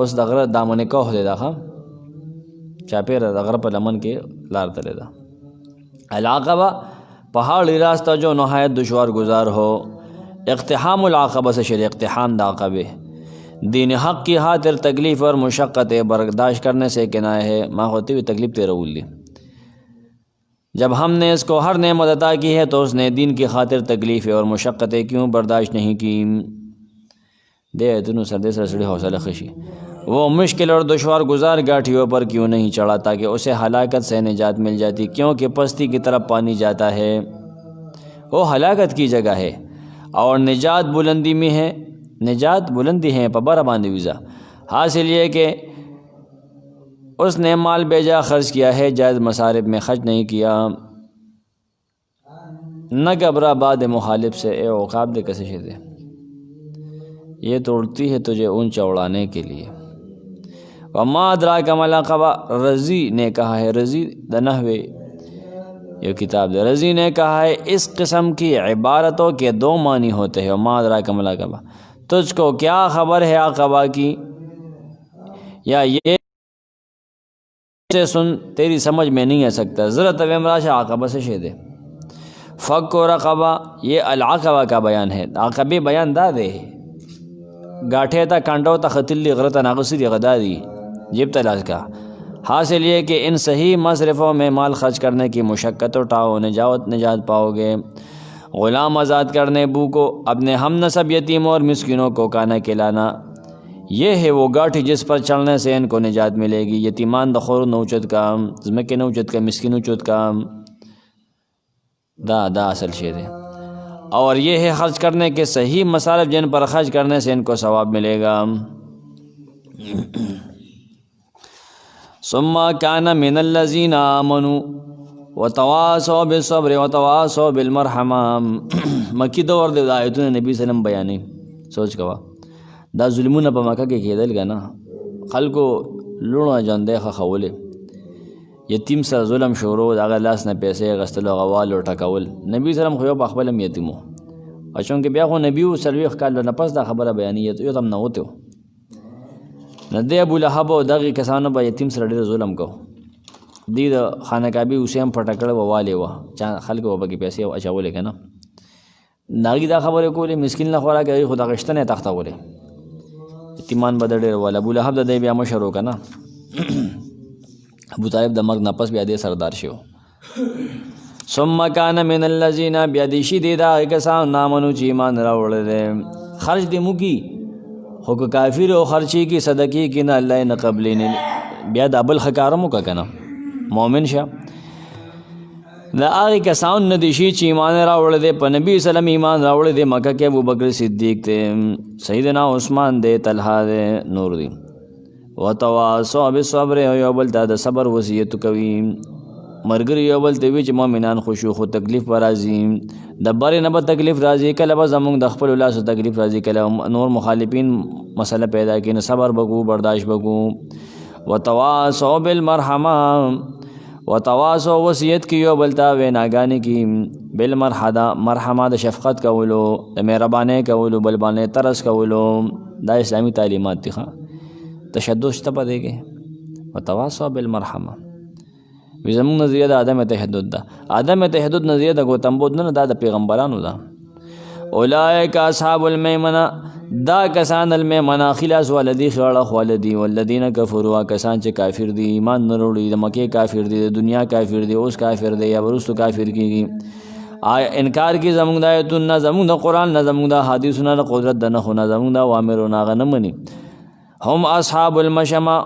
اس دا غر دامن کوہ دے دا خواہ چاپیر دا غر پا لمن کے لار تلے دا العقبہ پہاڑی راستہ جو نہایت دشوار گزار ہو، اقتحام العقبہ سے شریع اقتحام دا عقبے دین حق کی خاطر تکلیف اور مشقت برداشت کرنے سے کنایہ ہے، ماں ہوتی ہوئی تکلیف تیرہ اولی، جب ہم نے اس کو ہر نعمت عطا کی ہے تو اس نے دین کی خاطر تکلیف اور مشقتیں کیوں برداشت نہیں کی، دے تنو سردے سرسڑی حوصلہ خشی، وہ مشکل اور دشوار گزار گاٹھیوں پر کیوں نہیں چڑھا تاکہ اسے ہلاکت سے نجات مل جاتی، کیونکہ پستی کی طرف پانی جاتا ہے وہ ہلاکت کی جگہ ہے اور نجات بلندی میں ہے، نجات بلندی ہے پبارہ باندھی ویزا، حاصل یہ کہ اس نے مال بے جا خرچ کیا ہے، جائز مصارف میں خرچ نہیں کیا، نہ گھبرا بعد مخالف سے، اے عقاب دے کسے دے یہ توڑتی ہے تجھے اونچا اڑانے کے لیے۔ وما ادراک ما العقبہ، رضی نے کہا ہے، رضی دنہوے یہ کتاب دے، رضی نے کہا ہے اس قسم کی عبارتوں کے دو معنی ہوتے ہیں، وما ادراک ما العقبہ، تجھ کو کیا خبر ہے عقبہ کی، یا یہ سے سن تیری سمجھ میں نہیں آ سکتا، ضرورت ومراشا عقبہ سے شے دے، فک و رقبہ یہ العقبہ کا بیان ہے، عقبی بیان دا دے گاٹھے تا کانڈو تا خطلی غرطا ناغسی دی غدا دی جیب تلاش کا، حاصل یہ کہ ان صحیح مصرفوں میں مال خرچ کرنے کی مشقت اٹھاؤ، نجات پاؤ گے، غلام آزاد کرنے بو کو، اپنے ہم نسب یتیم اور مسکینوں کو کھانا کھلانا، یہ ہے وہ گاٹھی جس پر چلنے سے ان کو نجات ملے گی، یتیمان دخور نوچت کام، زمکے نوچت کا، مسکین نوچت کام، دا اصل شیر ہے، اور یہ ہے خرچ کرنے کے صحیح مصارف جن پر خرچ کرنے سے ان کو ثواب ملے گا۔ ثم کان من الذین آمنوا وتواصوا بالصبر وتواصوا بالمرحمہ، مکی دور دے آیتوں نے نبی صلی اللہ علیہ وسلم بیانی، سوچ کوا دا ظلمون پا مکہ کے کیدل گا نا، خلقو لونا جان دے خولے، یتیم سر ظلم شروع دا لاس نہ پیسے غستلو غوال و ٹکول، نبی صلی اللہ علیہ وسلم خویو پا خبلم یتیمو، اور چونکہ بیا خو نبیو سلویخ کال نپس دا خبر بیانیت یو تم نوتیو، ندے ابو لہب و داغی کسانو با یتیم سر دیر ظلم کو، دید خانہ کعبی اسیم پھٹکڑ و والے و خلق و بکی پیسے و اچاولے کنا، ناغی دا خبر کولے مسکین لخورا کہ خدا غشتنے تختہ بولے، یتیمان بدر دیر والا، ابو لہب دا دے بیا مشرو کنا، ابو طالب دا مرگ نپس بیا دے سردار شیو، ثم کان من الذین بیادیشی دے دا کسان نامنو چی ایمان راوڑ دے، خرچ دے مکی خوک کافر و خرچی کی صدقی کی نا اللہ نا قبلین، بیا دا بل خکارمو کا کنا مومن شا، دا آغی کسان ندیشی چی ایمان راوڑ دے، پا نبی صلی اللہ علیہ وسلم ایمان راوڑ دے، مکہ کے ابو بکر صدیق دے، سیدنا عثمان دے، طلحہ دے، نور دی، وتواصوا بالصبر یو بل تا د صبر وصیت کوي، مرګر یو بل ته وی چې مؤمنان خوشو خو تکلیف پر راځي، د بارې نه به تکلیف راځي، کله به زمونږ د خپل لاسو تکلیف راځي، کله نور مخالفین مسئله پیدا کړي، صبر بکو، برداشت بکو، وتواصوا بالمرحمه وتواصوا وصیت کی یو بلتا ویناګانې کی بالمرحمه د شفقت کولو د مهربانۍ کولو بل باندې ترس کولو دا اسلامی تعلیمات دي تشدد شته پدې کې وتواصوا بالمرحمه وی زموږ نظریه د عدم تشدد ده عدم تشدد نظریه د ګوتمبود نه دا د پیغمبرانو ده اولئک اصحاب المیمنه دا کسان المیمنه خلاص والدی خړه والدی والذین کفروا کسان چې کافر دي ایمان نه وروړي د مکه کافر دي د دنیا کافر دي اوس کافر دي یا ورستو کافر کیږي انکار کی زموږ د آیتونو زموږ د قرآن نه زموږ د حدیثونو د قدرت د نه خونه زموږ د اوامرونو هغه نه مني هم اصحاب المشمه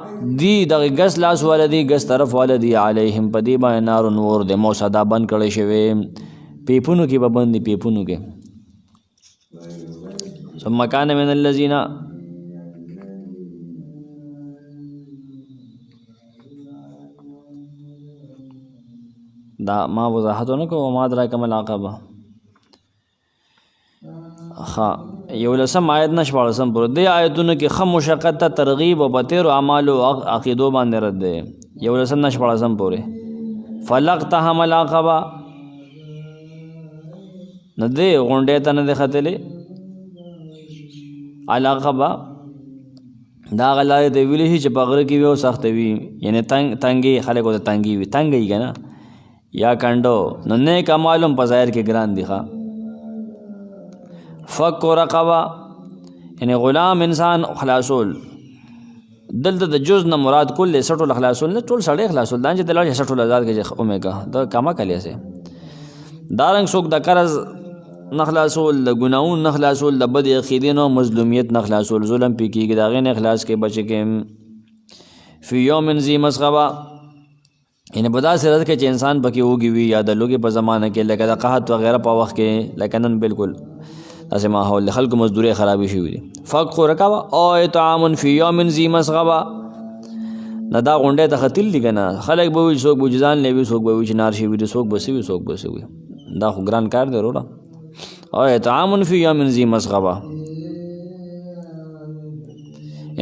دی دغه ګس لاس والدی ګس طرف والدی علیهم پدی باندې نار نور د موصدا بند کړي شوی پیپونو کې ببندي پیپونو کې ثم كان من الذين دا ما وضاحتونه کو ما دراک مل عقبه یو لسم آیت نشپاړسم پر دې آیتونو کې خم مشقت ته ترغیب او بتیر اعمال او عقیدو باندې رد دی یو لسم نشپاړسم پورې فلقتهم العقبه نه دی غونډې ته نه دی ختلې العقبه دا غلای دی ویلې چې پغره کې وو سخت وي یعنی تنګي خلکو ته تنګي وي تنګي کنه یا کندو نو نیک اعمالم په ظاهر کې ګران دي فک رقبه یعنی غلام انسان خلاصول دلته د جز نه مراد کل سټول خلاصول نه ټول سړی خلاصول دا چې دلته سټول آزاد کې اومېګه دا کما کلیه سي دارنګ څوک د قرض نخلاصول د ګناون نخلاصول د بد عقیدې نو مظلومیت نخلاصول ظلم پی کیږي دا غي نه اخلاص کې بچ کې فی یوم ذی مسغبه ان بدا سرت کې چې انسان پکې وږي وي یا د لوګي په زمانه کې لکه د قحط وغیرہ په وخت کې لکنن بالکل اسه ماحول خلق مزدوري خرابي شي وي فق رکوا او اطعام فی یوم ذی مسغبه ندا غونډه ته ختل دي کنه خلک به وي څوک بوجدان لوي څوک به وي نار شي وي څوک بسوي څوک بسوي دا خو ګران کار دی وروړه او اطعام فی یوم ذی مسغبه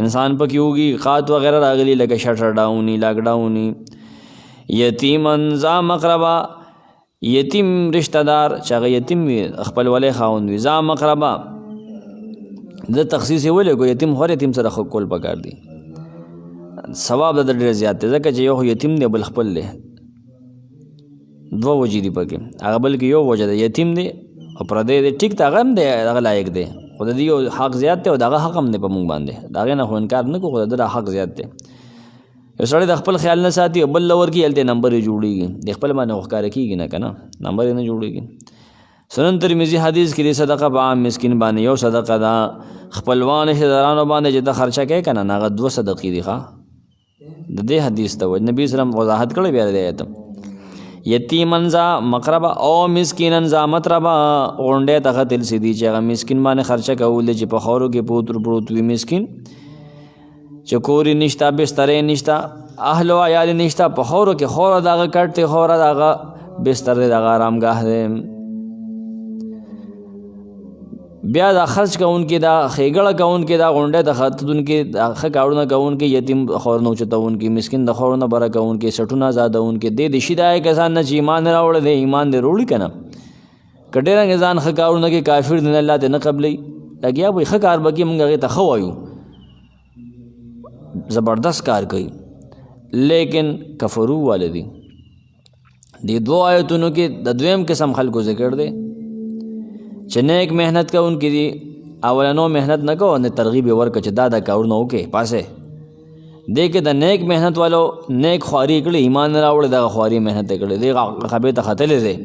انسان پکې وږي قات وغیرہ راغلي لکه شټر ډاونی لاک ډاونی یتیمن ذا مقربا یتیم رشتہ دار چې یتیم خپل ولې خاوند وي ذا مقربا د تخصیص ولې کو یتیم خور یتیم سره خو کول پکار دی ثواب د ډېر زیات دی ځکه چې یو یتیم دی بل خپل دی دوه وجې دي پکې هغه بل کې یو وجه دی یتیم دی او پردی دی ټیک ته غم دی هغه لایق دی خو د دې حق زیات دی او دغه حق هم دی په موږ باندې دغه نه خو انکار نه کو خو د حق زیات دی یو سړی د خپل خیال نه ساتي او بل لور کې هلته نمبر جوړیږي د خپل باندې وښکاره کېږي نه که نه نمبر یې نه جوړیږي سنن ترمذي حدیث کې د صدقه په عام مسکین باندې یو صدقه ده خپلوان رشتهدارانو باندې چې ته خرچه کوې که نه هغه 2 صدقې دي د دې حدیث ته نبي سلم وضاحت کړی بیا دی ایت یتیمن ذا مقربه او مسکینن ذا متربه غونډې ته ختل سیدي چې هغه مسکین باندې خرچه کول چې په خاورو کې پروت پروت وي مسکین چې کوری نشتا بسترې نشتا اهل او عیال نشتا په خورو کې خور دغه کټ خور دغه بستر دغه آرامگاه دی بیا دا خرچ کوونکې دا خېګړه کوونکې دا غونډه د خاتونکې د ښه کارونه کوونکې یتیم خور نه اوچتونکې مسکین د خور نه بره کوونکې سټونه آزادونکې د شي دا کسان نه چې ایمان راوړی دی ایمان دې وروړي که نه که ډېر ځان ښه کارونه کې کافر دی نه الله دې نه قبلوي لګیا به ښه کار به کې موږ هغې ته ښه وایو زبردست کار کوي لیکن کفرو والدی دی 2 آیتونو کې د دویم قسم خلکو ذکر دی چې نیک محنت کوونکي دي اولنو محنت نه کوو نه ترغیب یې ورکړه چې دا کارونه وکړې پاسې دې کې د نیک محنت والو نیک خواري کړي ایمان نه راوړی دغه خواري محنت یې کړی دې خبرې ته ختلی دی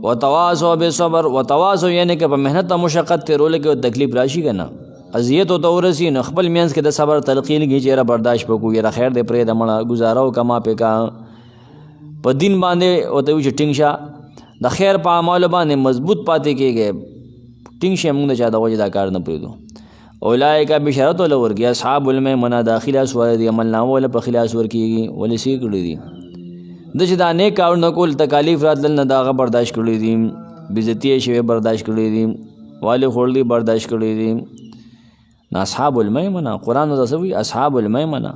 وتواصوا بالصبر وتواصوا یعنی که په محنت او مشقت تېرولو کې تکلیف راشي که نه اذیت او تورسی نو خپل مینس کې د صبر تلقین کې چیرې برداشت وکړو یره خیر دې پرې د مړه گزارو کما په کا په دین باندې او ته چې ټینګ شه د خیر په اعمال باندې مضبوط پاتې کېږي ټینګ شه موږ چا د وجه دا کار نه پرېږدو اولئک بشرط ولورګي اصحاب المیمنه داخله سوال دی عمل نامه ولا په خلاص ورکېږي ولې سی کړی دي د چې دا نیک کارونه کول تکالیف راتلل نه داغه برداشت کړی دي بیزتی شوی برداشت کړی دي والي خور دي برداشت کړی دي اصحاب المیمنه قرآن رسوي اصحاب المیمنه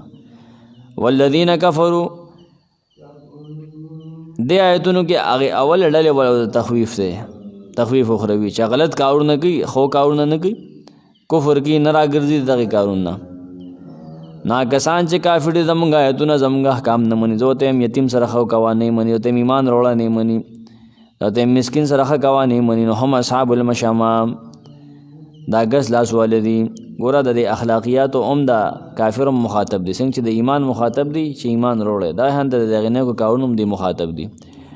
والذین کفروا دې آیتونو کې هغې اول ډلې ولا تخویف دی، تخویف اخروي، چې غلط کارونه کوي خو کارونه نه کوي، کفر کوي نه راګرځي دغې کارونه. کسان چې کافر دي زمونږ آیتونه زمونږ احکام نه مني، زه ورته یم یتیم سره ښه کوه نه مني، ورته یم ایمان راوړه نه مني، ورته یم مسکین سره ښه کوه نه مني، نو هم اصحاب المشأمه دا ګس لاس واله دي. ګوره د دې اخلاقیاتو هم د کافر مخاطب دي، څنګه چې د ایمان مخاطب دي چې ایمان راوړی، دا هم د دغې نیکو کارونو هم دي مخاطب دي.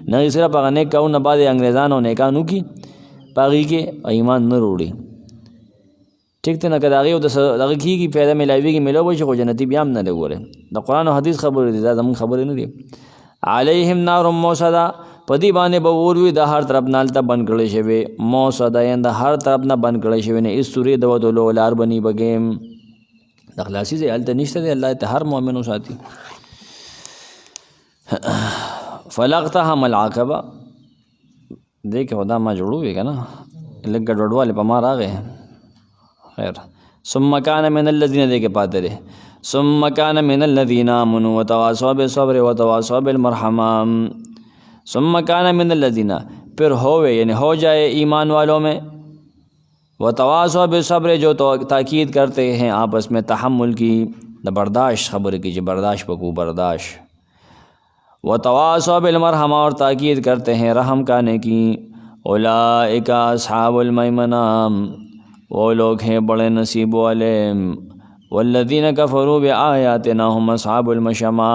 نه صرف هغه نیک کارونه بعد انګریزان او نیکان وکړي په هغې کې ایمان نه راوړي، ٹھیک ته نه که د هغې د هغه کېږي پیدا میلاویږي میلاو به شي، خو جنتي بیا هم نه دی. ګورې د قرآن او حدیث خبرې دي، دا زموږ خبرې نه دي. علیهم نار موصده، په دې باندې به اور وي د هر طرف نه هلته بند کړی شوی، موصده یعنې د هر طرف نه بند کړی شوی، نه هېڅ سورې د ودلو لار به نه بګیم، د خلاصي ځای هلته نشته دی، الله ته هر مؤمن وساتي. فلاقتحم العقبه، دې کې خو دا ما جوړوي که نه لږ ګډوډوالی په ما راغی، خیر. ثم کان من الذین، دې کې پاتې دی ثم کان من الذین آمنوا وتواصوا بالصبر وتواصوا بالمرحمہ. ثم کان من الذین، پھر ہوئے یعنی ہو جائے ایمان والوں میں، وتواصوا بالصبر جو تاکید کرتے ہیں آپس میں تحمل کی، برداشت خبر کی جو برداشت پکو برداشت، وتواصوا بالمرحمہ اور تاکید کرتے ہیں رحم کانے کی. اولئک اصحاب المیمنہ، وہ لوگ ہیں بڑے نصیب والے. والذین کفروا بآیاتنا هم اصحاب المشأمہ،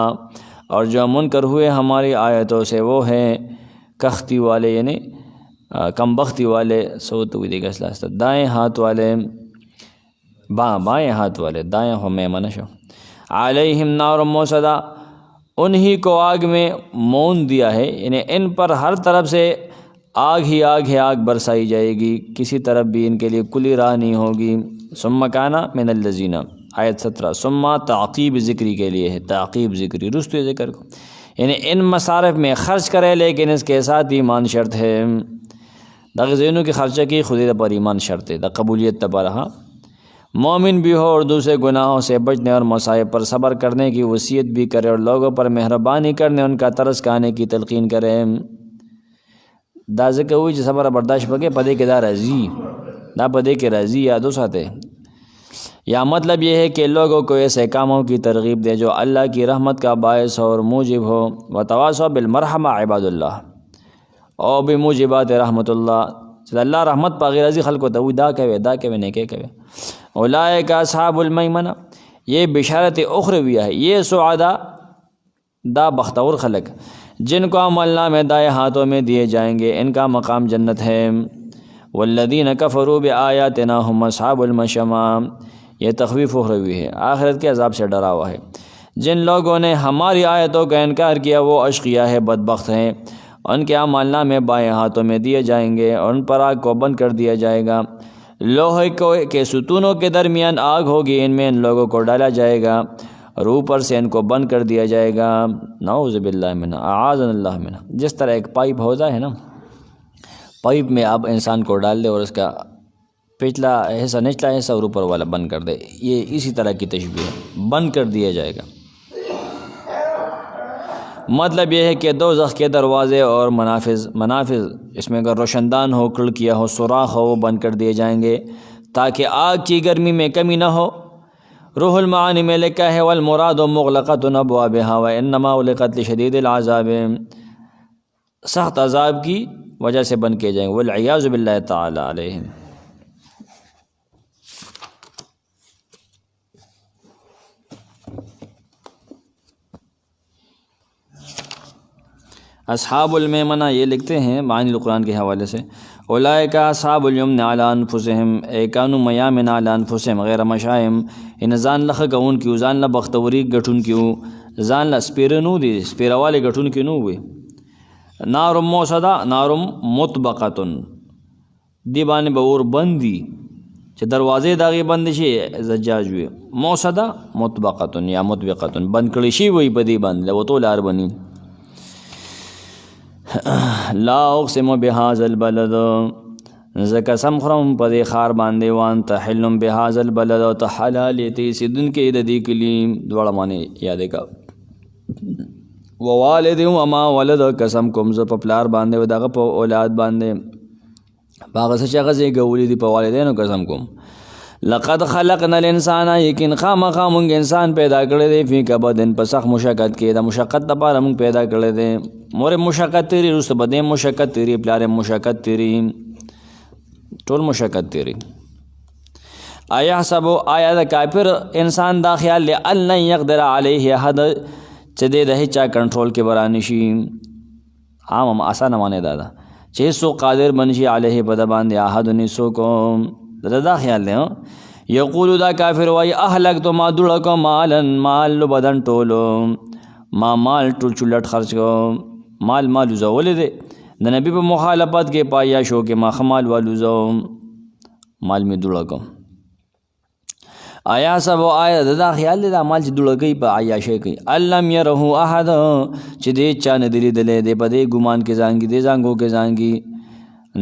اور جو منکر ہوئے ہماری آیتوں سے وہ ہیں کختی والے، یعنی کم بختی والے، سوت ہوئی دیگا اسلاستا دائیں ہاتھ والے، بائیں ہاتھ والے، دائیں ہو میمنہ شو. علیہم نار موصدہ، انہی کو آگ میں مون دیا ہے، یعنی ان پر ہر طرف سے آگ ہی آگ ہے، آگ برسائی جائے گی، کسی طرف بھی ان کے لیے کلی راہ نہیں ہوگی. ثم کان من الذین، آیت 17. ثم تعقیب ذکری کے لیے ہے، تعقیب ذکری رستو ذکر کو، یعنی ان مصارف میں خرچ کرے لیکن اس کے ساتھ ایمان شرط ہے. دا ذہنوں کی خرچہ کی خودی پر ایمان شرط ہے، دا قبولیت پر رہا. مومن بھی ہو اور دوسرے گناہوں سے بچنے اور مصائب پر صبر کرنے کی وصیت بھی کرے، اور لوگوں پر مہربانی کرنے ان کا ترس کھانے کی تلقین کرے. دا ذکر ہوئی جو صبر برداشت پکے پدے کے دا راضی، دا پدے کے راضی یادو ساتے. یا مطلب یہ ہے کہ لوگوں کو ایسے کاموں کی ترغیب دے جو اللہ کی رحمت کا باعث اور موجب ہو. وتواصوا بالمرحمہ عباد اللہ، اور بموجبات رحمت اللہ، اللہ رحمت پا غیر رضی خلق کو تو دا کہوے نیکے کہوے. اولئک اصحاب المیمنہ، یہ بشارت اخرویہ ہے، یہ سعداء دا بختور خلق جن کو عمل نامے دائیں ہاتھوں میں دیے جائیں گے، ان کا مقام جنت ہے. والذین کفروا بآیاتنا هم اصحاب المشأمہ، یہ تخویف اخروی ہے، آخرت کے عذاب سے ڈرا ہوا ہے. جن لوگوں نے ہماری آیتوں کا انکار کیا وہ اشقیاء ہے، بدبخت ہیں. ان کے اعمال نامے بائیں ہاتھوں میں دیے جائیں گے، اور ان پر آگ کو بند کر دیا جائے گا. لوہے کے ستونوں کے درمیان آگ ہوگی، ان میں ان لوگوں کو ڈالا جائے گا، اور اوپر سے ان کو بند کر دیا جائے گا. نعوذ باللہ منہ، اعاذنا اللہ منہ. جس طرح ایک پائپ ہوتا ہے نا، پائپ میں آپ انسان کو ڈال دے اور اس کا پچھلا حصہ نچلا حصہ اور اوپر والا بند کر دے، یہ اسی طرح کی تشبیہ ہے، بند کر دیا جائے گا. مطلب یہ ہے کہ دوزخ کے دروازے اور منافذ اس میں اگر روشن دان ہو، کھڑکیاں ہو، سوراخ ہو، وہ بند کر دیے جائیں گے تاکہ آگ کی گرمی میں کمی نہ ہو. روح المعانی میں لکھا ہے والمراد مغلقۃ ابوابها وانما اغلقت لشدید العذاب، سخت عذاب کی وجہ سے بند کیے جائیں گے. والعیاذ باللہ تعالی علیہم. اصحاب المیمنہ یہ لکھتے ہیں معنی القرآن کے حوالے سے، اولئک اصحاب الیمن علی انفسہم ای کانوا میامن علی انفسہم غیر مشائم، ان ځان لخه کون کیو، ځان له بختوري ګټون کیو، ځان له سپیرنو دي سپیرواله ګټون کیو نو وي. نار موصده، نار مطبقه، دی باندې به اور بندي چې دروازې داغي بند شي زجاج وي. موصده مطبقه یا مطبقه، بند کړي شي وي په دې باندې وته لار بني. لا اقسم بهذا البلد، زه قسم خورم په دې ښار باندې، وانت حل بهذا البلد، او ته حلال یې ته اوسېدونکی د دې کلي. دواړه معنی یادې کا. ووالد وما ولد قسم کوم زه په پلار باندې و دغه په اولاد باندې باغ څه چې هغه زیږولي دي په والدینو قسم کوم. لقد خلقنا الانسان یقین خامخا مونږ انسان پیدا کړی دی فی کبدن په سخت مشقت کې د مشقت لپاره مونږ پیدا کړی دی. مور مشقت تیری وروسته به دې مشقت تیری پلار مشقت تیری ټول مشقت تیری. ایحسب آیا د کافر انسان دا خیال لی ان لن یقدر علیه احد چې دې د هیچا کنټرول کې برانی شي. عام آسانه معنی دا ده چې سو قادر بنشي علیه په د باندې احد نیسو کوم دا خیال دی. یقول دا کافر وای اهلکت ما دړکو مالن مال بدن ټولو ما مال ټول چلټ خرچ کو مال زول دی د نبی په مخالفت کې پایا شو کې ما خمال والو زو مال می دړکو. آیا سب آیا دا خیال دی دا مال چې دړکې په عیاشې کوي. علم يره احد چې دې چا نه دی لیدلې دی په دې ګمان کې ځانګي دې ځانګو کې ځانګي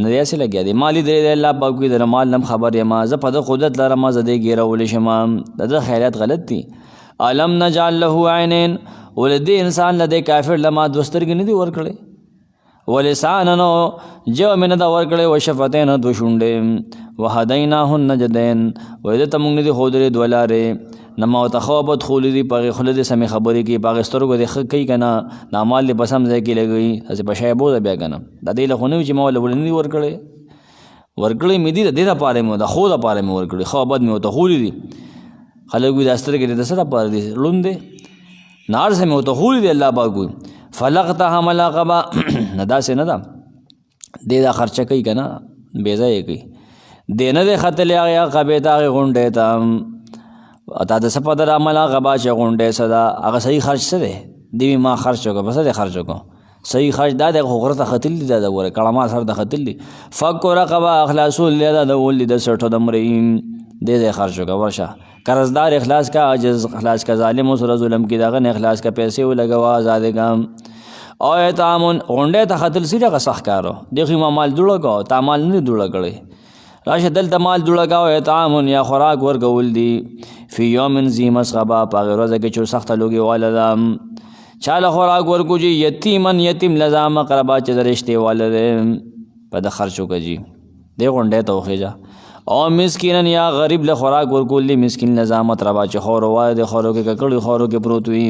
نه یې لګیا دی مالی دې الله پاک دې مال نم خبر یم زه په د قدرت لرم زه دې ګیرول شم دا خیالات غلط دي. علم نجعل له عینین ولدی انسان لدی کافر لما دوسترګې نه دی ورکړي ولساننو جو من دا ورکړي وشفتین دو شونډې وهدیناه النجدین وې ته موږ نه دی خودري دولاره نما تخوبت خولې دی پغه خلد سمې خبرې کې پغه سترګو د خ کوي کنه نامال دې بسم ځای کې لګوي اسې پښای بو بیا کنه د دې له خونو چې مول ولنی ورکړي مې دي د دې لپاره مې د خو لپاره مې ورکړي خو بد مې ته خولې دي خلک وي د سترګې د سره پاره دي لوندې نار سمې ته خولې دي الله پاک فلقتها ملاقبا ندا سے ندا دې دا خرچه کوي کنه بیزای کوي دینه د خطل یا قبیتا غونډه تا اتا د سپا در عمل غبا چې غونډه صدا هغه صحیح خرچ څه دی دی ما خرچ وکړه بس دې خرچ وکړه صحیح خرچ دا د غره ته خطل دي دا وره کلمه سره د خطل دي فک رقبا اخلاص له د ول د سټو د مریم دې خرچ وکړه ورشه قرضدار اخلاص کا عاجز اخلاص کا ظالم سره ظلم کی داغه اخلاص کا پیسې ولګوا آزاد ګام او تامن غونډه ته خطل سیده صح کارو دغه ما مال جوړه تامال نه جوړه کړي راشه دلته مال جوړه او تامن یا خوراک ورګول دي فی یوم ذی مسغبا پاغه روزه کې چې سخت لوګي والدام چاله خوراک ورکو جی یتیمن یتیم لزام قربا چې درشته والده په د خرچو کوي دی غونډه ته خوځه او مسکینن یا غریب له خوراک ورکول دي مسکین لزامت ربا چې خور وای د خورو کې ککړي خورو کې پروت وي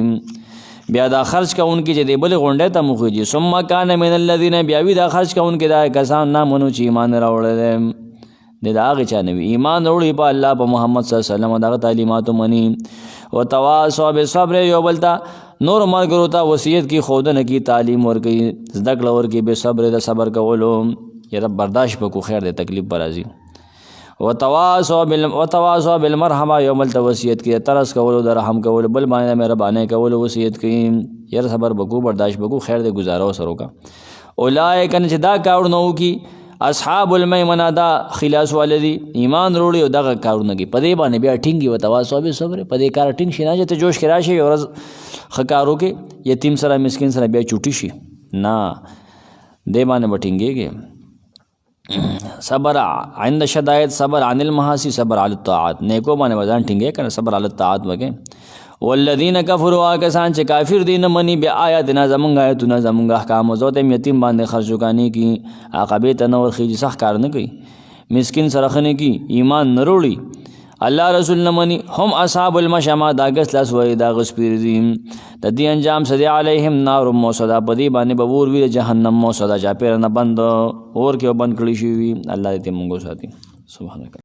بیا دا خرچ کوونکی چې دی بل غونډه ته مخوږي ثم کان من الذين بیا وی دا خرچ کوونکی دا کسان نامونو چې ایمان راوړل د هغه چا نوی ایمان وروړي په الله په محمد صلی الله علیه وسلم دغه تعلیماتو منی او تواصوا بالصبر یو بلتا نور مرګرو ته وصیت کی خودنه کی تعلیم ورکی زده کړه ورکی به صبر د صبر کولو یا رب برداشت وکړو خیر د تکلیف پر راځي وتواصوا بالمرحمه یو بلتا وصیت کی ترس کولو د رحم کولو بل باندې مهربانه کولو وصیت کی یا صبر وکړو برداشت وکړو خیر د گزارو سره کا اولئک ان چې دا کار نو کی اصحاب المیمنه دا خلاص والدی ایمان وروړي او دغه کارونه کوي په دې باندې بیا ټینګي او تواصو به صبر په دې کار ټینګ شي نه چې جوش کې راشي او خکارو کې یتیم سره مسکین سره بیا چوټي شي نه دې باندې بټینګيږي صبر عند شدائد صبر عن المحاسی صبر علی الطاعات نیکو باندې وزن ټینګي کنه صبر علی الطاعات وکي والذین کفروا کسان چې کافر دي نه مني بیا آیاتنا زمونږ آیاتونه زمونږ احکام او زوت یتیم باندې خرچوګانی کی عاقبه تنور خېج صح کار نه کوي مسکین سره خنه کی ایمان نه وروړي الله رسول نه مني هم اصحاب المشما دا غس لاس وای دا غس پیر دي د دې انجام سدي علیهم نار موصدا بدی باندې بور وی جهنم موصدا چا پیر نه بند اور کې بند کړی شي الله دې موږ ساتي سبحانك